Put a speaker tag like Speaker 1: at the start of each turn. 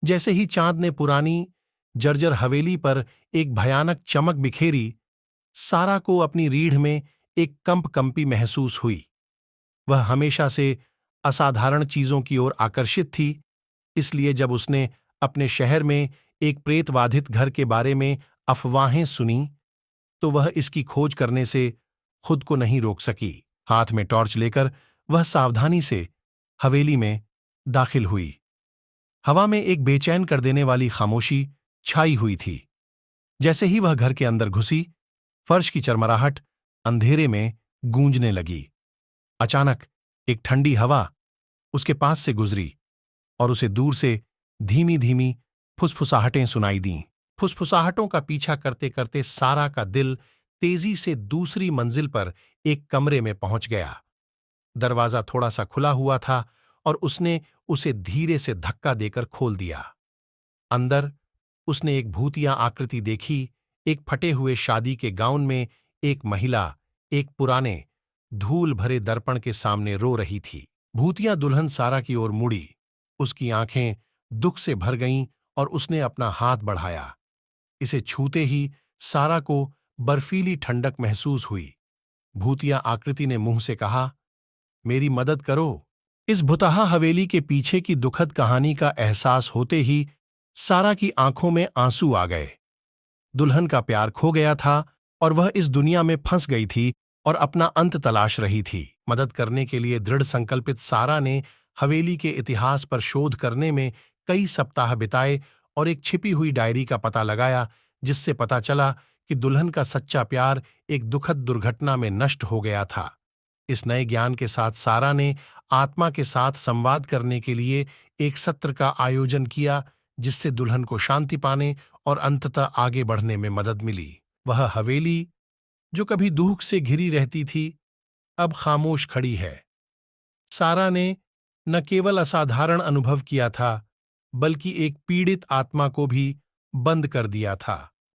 Speaker 1: जैसे ही चांद ने पुरानी जर्जर हवेली पर एक भयानक चमक बिखेरी, सारा को अपनी रीढ़ में एक कंपी महसूस हुई। वह हमेशा से असाधारण चीजों की ओर आकर्षित थी, इसलिए जब उसने अपने शहर में एक प्रेतबाधित घर के बारे में अफवाहें सुनी, तो वह इसकी खोज करने से खुद को नहीं रोक सकी। हाथ में टॉर्च लेकर वह सावधानी से हवेली में दाखिल हुई। हवा में एक बेचैन कर देने वाली खामोशी छाई हुई थी। जैसे ही वह घर के अंदर घुसी, फर्श की चरमराहट अंधेरे में गूंजने लगी। अचानक एक ठंडी हवा उसके पास से गुजरी और उसे दूर से धीमी धीमी फुसफुसाहटें सुनाई दीं। फुसफुसाहटों का पीछा करते करते सारा का दिल तेजी से दूसरी मंजिल पर एक कमरे में पहुंच गया। दरवाजा थोड़ा सा खुला हुआ था और उसने उसे धीरे से धक्का देकर खोल दिया। अंदर उसने एक भूतिया आकृति देखी। एक फटे हुए शादी के गाउन में एक महिला एक पुराने धूल भरे दर्पण के सामने रो रही थी। भूतिया दुल्हन सारा की ओर मुड़ी। उसकी आंखें दुख से भर गईं और उसने अपना हाथ बढ़ाया। इसे छूते ही सारा को बर्फीली ठंडक महसूस हुई। भूतिया आकृति ने मुंह से कहा, मेरी मदद करो। इस भुतहा हवेली के पीछे की दुखद कहानी का एहसास होते ही सारा की आंखों में आंसू आ गए। दुल्हन का प्यार खो गया था और वह इस दुनिया में फंस गई थी और अपना अंत तलाश रही थी। मदद करने के लिए दृढ़ संकल्पित सारा ने हवेली के इतिहास पर शोध करने में कई सप्ताह बिताए और एक छिपी हुई डायरी का पता लगाया, जिससे पता चला कि दुल्हन का सच्चा प्यार एक दुखद दुर्घटना में नष्ट हो गया था। इस नए ज्ञान के साथ सारा ने आत्मा के साथ संवाद करने के लिए एक सत्र का आयोजन किया, जिससे दुल्हन को शांति पाने और अंततः आगे बढ़ने में मदद मिली। वह हवेली, जो कभी दुख से घिरी रहती थी, अब खामोश खड़ी है। सारा ने न केवल असाधारण अनुभव किया था, बल्कि एक पीड़ित आत्मा को भी बंद कर दिया था।